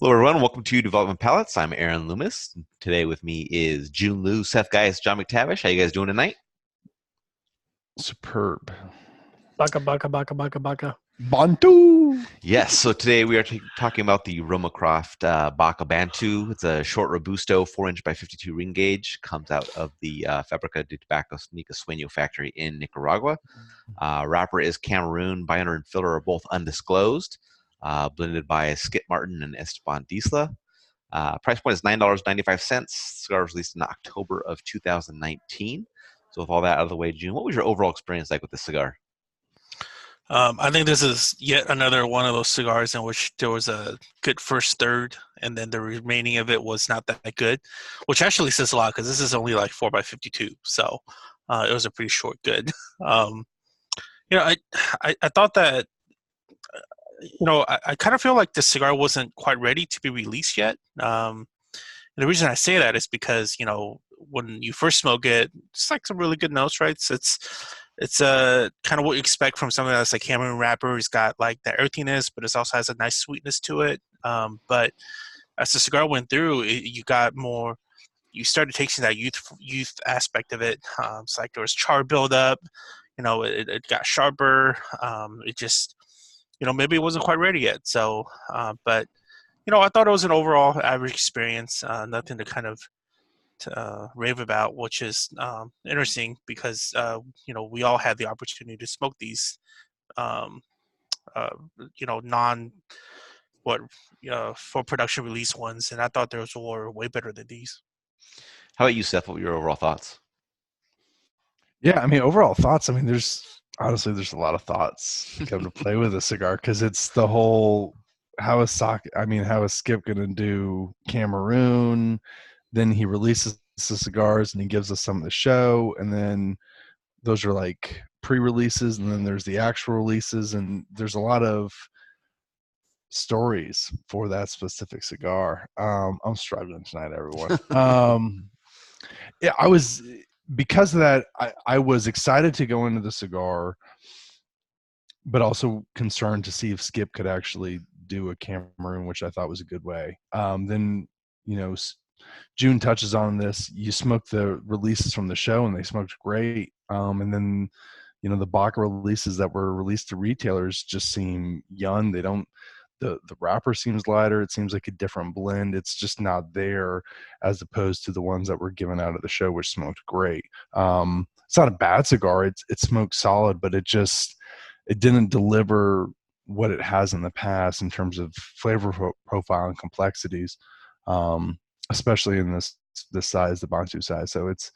Hello, everyone. Welcome to Development Palates. I'm Aaron Loomis. Today with me is Jiunn Liu, Seth Geis, John McTavish. How you guys doing tonight? Superb. Baka baka baka baka baka. Bantu. Yes. So today we are talking about the RoMa Craft Baka Bantu. It's a short Robusto, 4-inch by 52 ring gauge. Comes out of the Fabrica de Tobacco Nica Sueño factory in Nicaragua. Wrapper is Cameroon. Binder and filler are both undisclosed. Blended by Skip Martin and Esteban Disla. Price point is $9.95. Cigar was released in October of 2019. So with all that out of the way, June, what was your overall experience like with this cigar? I think this is yet another one of those cigars in which there was a good first third, and then the remaining of it was not that good, which actually says a lot because this is only like 4 by 52, so it was a pretty short good. Um, I thought that I kind of feel like the cigar wasn't quite ready to be released yet. And the reason I say that is because when you first smoke it, it's like some really good notes, right? It's kind of what you expect from something that's like Cameroon wrapper. It's got like the earthiness, but it also has a nice sweetness to it. But as the cigar went through, you got more. You started tasting that youth aspect of it. It's like there was char buildup. It got sharper. It just maybe it wasn't quite ready yet. So, but I thought it was an overall average experience. Nothing to kind of rave about, which is interesting because we all had the opportunity to smoke these, um, non what for production release ones, and I thought those were way better than these. How about you, Seth? What were your overall thoughts? Yeah, I mean, overall thoughts. I mean, there's a lot of thoughts come to play with a cigar because it's the whole how is Skip gonna do Cameroon? Then he releases the cigars and he gives us some of the show, and then those are like pre-releases, and then there's the actual releases, and there's a lot of stories for that specific cigar. I'm struggling tonight, everyone. Yeah, I was because of that. I was excited to go into the cigar, but also concerned to see if Skip could actually do a Cameroon, which I thought was a good way. Then Jiunn touches on this. You smoke the releases from the show, and they smoked great. And then the Baka releases that were released to retailers just seem young. They don't. The wrapper seems lighter. It seems like a different blend. It's just not there as opposed to the ones that were given out at the show, which smoked great. It's not a bad cigar. It smoked solid, but it didn't deliver what it has in the past in terms of flavor profile and complexities, especially in this size, the Bantu size. So it's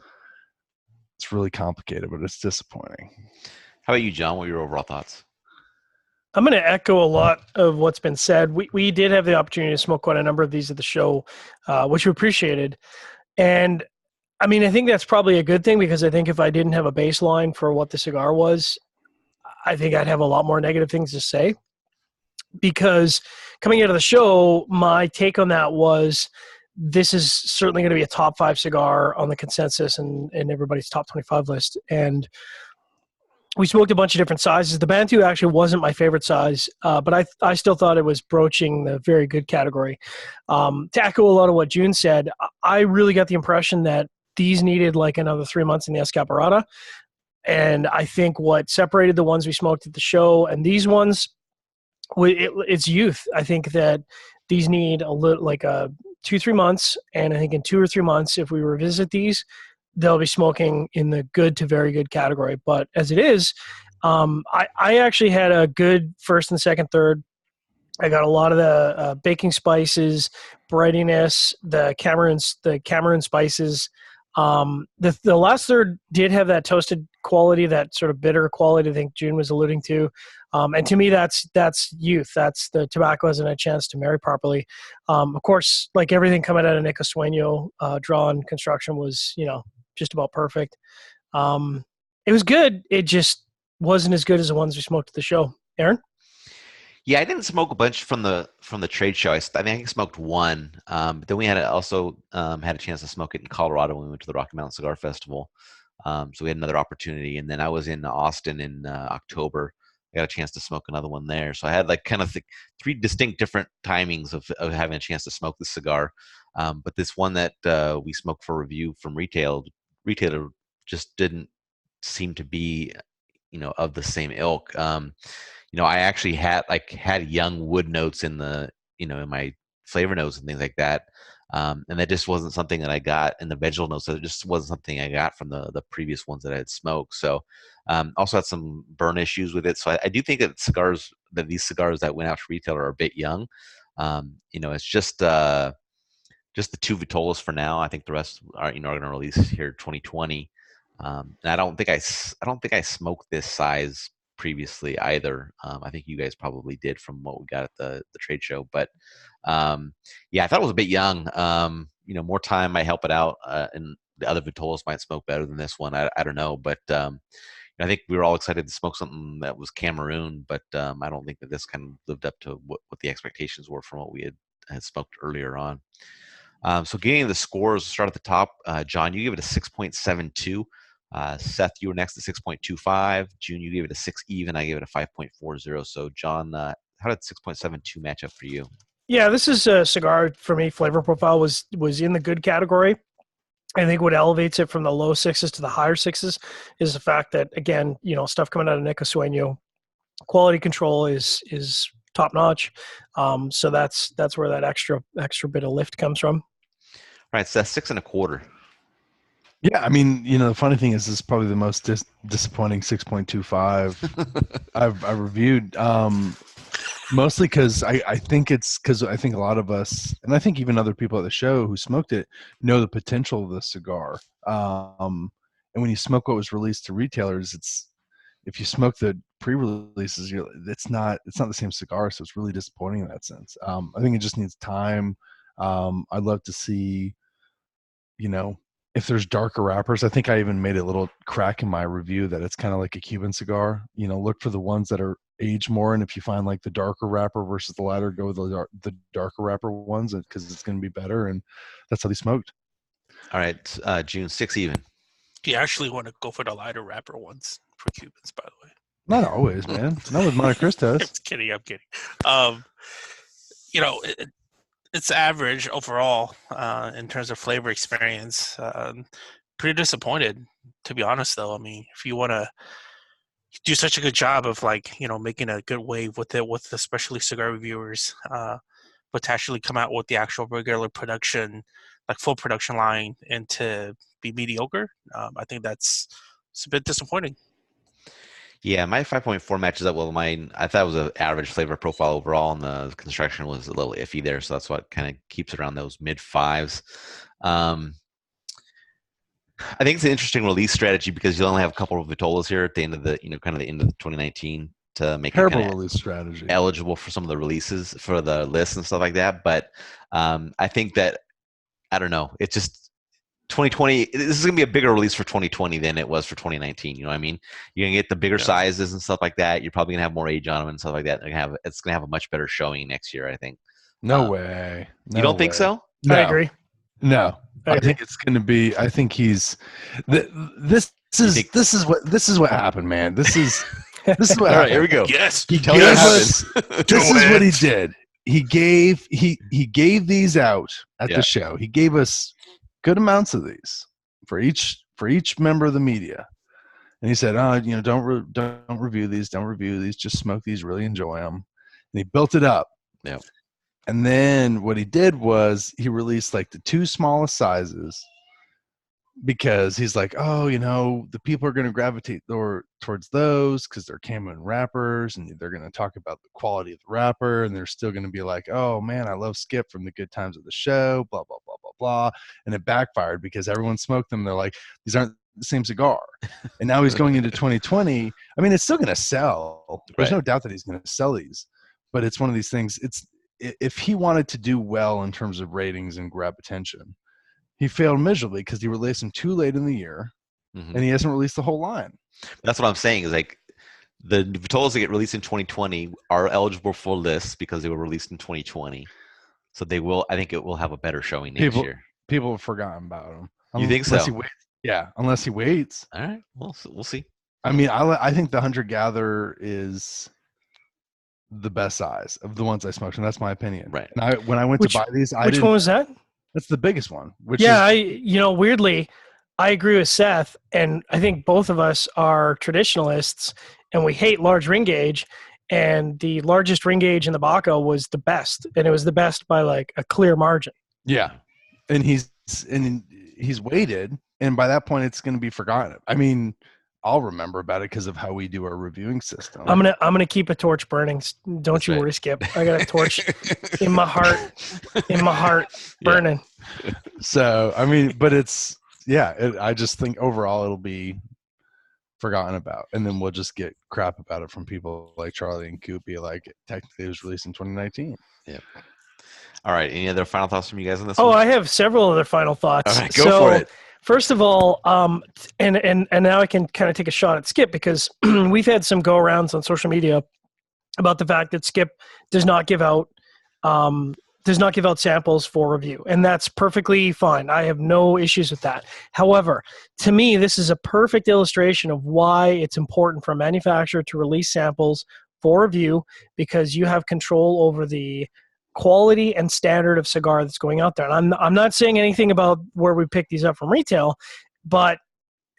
really complicated, but it's disappointing. How about you, John? What were your overall thoughts? I'm going to echo a lot of what's been said. We did have the opportunity to smoke quite a number of these at the show, which we appreciated. And I mean, I think that's probably a good thing because I think if I didn't have a baseline for what the cigar was, I think I'd have a lot more negative things to say. Because coming out of the show, my take on that was this is certainly going to be a top 5 cigar on the consensus and everybody's top 25 list. And we smoked a bunch of different sizes. The Bantu actually wasn't my favorite size, but I still thought it was broaching the very good category. To echo a lot of what Jiunn said, I really got the impression that these needed like another 3 months in the Escaparata. And I think what separated the ones we smoked at the show and these ones, it's youth. I think that these need a little like 2-3 months, and I think in 2 or 3 months, if we revisit these, they'll be smoking in the good to very good category. But as it is, I actually had a good first and second third. I got a lot of the baking spices, brightiness, the Cameroon spices. The last third did have that toasted quality, that sort of bitter quality I think Jiunn was alluding to. And to me, that's youth. That's the tobacco hasn't had a chance to marry properly. Of course, like everything coming out of Nica Sueño, drawn construction was, just about perfect. It was good. It just wasn't as good as the ones we smoked at the show. Aaron? Yeah, I didn't smoke a bunch from the trade show. I think I smoked one. But then we had also had a chance to smoke it in Colorado when we went to the Rocky Mountain Cigar Festival. So we had another opportunity. And then I was in Austin in October I got a chance to smoke another one there. So I had like kind of three distinct different timings of having a chance to smoke the cigar. But this one that we smoked for review from retailer just didn't seem to be, of the same ilk. I actually had young wood notes in in my flavor notes and things like that. And that just wasn't something that I got in the vegetal notes. So it just wasn't something I got from the previous ones that I had smoked. So also had some burn issues with it. So I do think that these cigars that went out to retailer are a bit young. It's just the two Vitolas for now. I think the rest are going to release here 2020. And I don't think I smoked this size previously either. I think you guys probably did from what we got at the trade show, but yeah, I thought it was a bit young. More time might help it out, and the other Vitolas might smoke better than this one. I don't know, but I think we were all excited to smoke something that was Cameroon, but I don't think that this kind of lived up to what the expectations were from what we had smoked earlier on. So getting the scores, start at the top. John, you gave it a 6.72. Seth, you were next at 6.25. Jiunn, you gave it a 6 even. I gave it a 5.40. So John, how did 6.72 match up for you? Yeah, this is a cigar for me. Flavor profile was in the good category. I think what elevates it from the low sixes to the higher sixes is the fact that, again, stuff coming out of Nico Sueño, quality control is top notch. So that's where that extra bit of lift comes from. Right, so that's 6.25. Yeah, I mean, the funny thing is, this is probably the most disappointing 6.25 I've reviewed. Mostly because I think it's because I think a lot of us, and I think even other people at the show who smoked it, know the potential of the cigar. And when you smoke what was released to retailers, if you smoke the pre-releases, it's not the same cigar, so it's really disappointing in that sense. I think it just needs time. I'd love to see, if there's darker wrappers. I think I even made a little crack in my review that it's kind of like a Cuban cigar. Look for the ones that are aged more, and if you find like the darker wrapper versus the lighter, go with the darker wrapper ones because it's going to be better. And that's how they smoked. All right, Jiunn, 6 even. You actually want to go for the lighter wrapper ones for Cubans, by the way. Not always, man. Not with Monte Cristos. I'm kidding. It's average overall in terms of flavor experience. Pretty disappointed, to be honest, though. I mean, if you want to do such a good job of making a good wave with it, with especially cigar reviewers, but to actually come out with the actual regular production, like full production line, and to be mediocre, I think it's a bit disappointing. Yeah, my 5.4 matches up well with mine. I thought it was an average flavor profile overall, and the construction was a little iffy there, so that's what kind of keeps it around those mid fives. I think it's an interesting release strategy because you only have a couple of Vitolas here at the end of the kind of the end of 2019 to make terrible it release strategy eligible for some of the releases for the list and stuff like that. But I think that I don't know. It's just 2020. This is gonna be a bigger release for 2020 than it was for 2019. You know what I mean? You're gonna get the bigger sizes and stuff like that. You're probably gonna have more age on them and stuff like that. It's gonna have a much better showing next year, I think. No way. You don't think so? No. I agree. No, I think it's going to be. I think he's. This is what happened, man. This is what All happened. right, here we go. Yes, He Tell gave me what us. happened. This is what he did. He gave these out at the show. He gave us good amounts of these for each member of the media, and he said, don't review these. Don't review these. Just smoke these. Really enjoy them. And he built it up. Yeah. And then what he did was he released like the 2 smallest sizes because he's like, the people are going to gravitate towards those because they're Cameron wrappers and they're going to talk about the quality of the wrapper and they're still going to be like, oh man, I love Skip from the good times of the show, blah, blah, blah, blah, blah. And it backfired because everyone smoked them. They're like, these aren't the same cigar. And now he's going into 2020. I mean, it's still going to sell. There's no doubt that he's going to sell these, but it's one of these things. If he wanted to do well in terms of ratings and grab attention, he failed miserably because he released them too late in the year, and he hasn't released the whole line. That's what I'm saying is like the Vitolas that get released in 2020 are eligible for lists because they were released in 2020. So they will. I think it will have a better showing next year. People have forgotten about him. You think so? Unless he waits. Yeah, unless he waits. All right, we'll see. I mean, I think the hunter gatherer is the best size of the ones I smoked, and that's my opinion. Right. And when I went to buy these, Which one was that? That's the biggest one. Yeah, weirdly, I agree with Seth, and I think both of us are traditionalists, and we hate large ring gauge. And the largest ring gauge in the Baka was the best, and it was the best by like a clear margin. Yeah, and he's weighted, and by that point, it's going to be forgotten. I mean, I'll remember about it because of how we do our reviewing system. I'm gonna keep a torch burning. Don't you worry, Skip. I got a torch in my heart, burning. Yeah. So I mean, but it's I just think overall it'll be forgotten about, and then we'll just get crap about it from people like Charlie and Coop. Be like, technically, it was released in 2019. Yeah. All right. Any other final thoughts from you guys on this? Oh, I have several other final thoughts. All right, go for it. First of all, and now I can kind of take a shot at Skip because we've had some go arounds on social media about the fact that Skip does not give out samples for review, and that's perfectly fine. I have no issues with that. However, to me, this is a perfect illustration of why it's important for a manufacturer to release samples for review, because you have control over the quality and standard of cigar that's going out there. And I'm not saying anything about where we pick these up from retail, but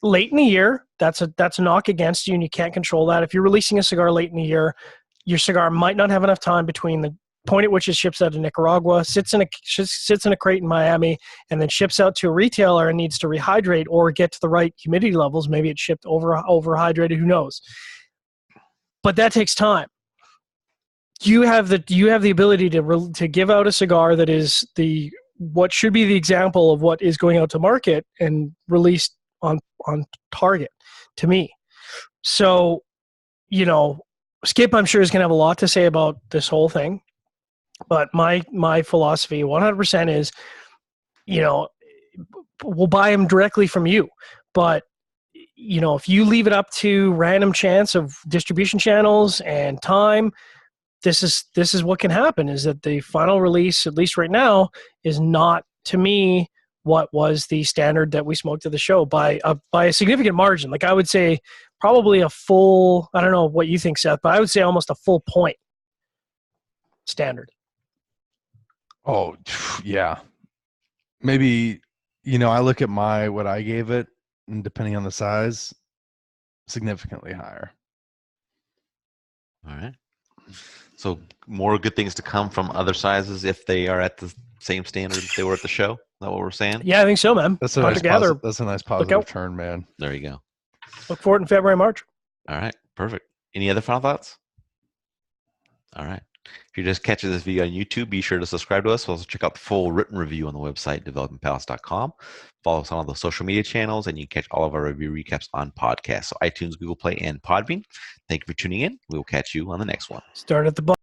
late in the year, that's a knock against you, and you can't control that. If you're releasing a cigar late in the year, your cigar might not have enough time between the point at which it ships out of Nicaragua, sits in a crate in Miami, and then ships out to a retailer and needs to rehydrate or get to the right humidity levels. Maybe it's shipped overhydrated, who knows? But that takes time. You have the ability to give out a cigar that is what should be the example of what is going out to market and released on target, to me. So, Skip, I'm sure, is going to have a lot to say about this whole thing. But my philosophy 100% is, we'll buy them directly from you. But, if you leave it up to random chance of distribution channels and time, this is what can happen, is that the final release, at least right now, is not, to me, what was the standard that we smoked at the show by a significant margin. Like, I would say probably a full, I don't know what you think, Seth, but I would say almost a full point standard. Oh, yeah. Maybe, I look at what I gave it, and depending on the size, significantly higher. All right. So more good things to come from other sizes if they are at the same standard they were at the show? Is that what we're saying? Yeah, I think so, man. That's a nice positive turn, man. There you go. Look for it in February, March. All right. Perfect. Any other final thoughts? All right. If you're just catching this video on YouTube, be sure to subscribe to us. Also check out the full written review on the website, developingpalates.com. Follow us on all the social media channels, and you can catch all of our review recaps on podcasts. So iTunes, Google Play, and Podbean. Thank you for tuning in. We will catch you on the next one. Start at the bottom.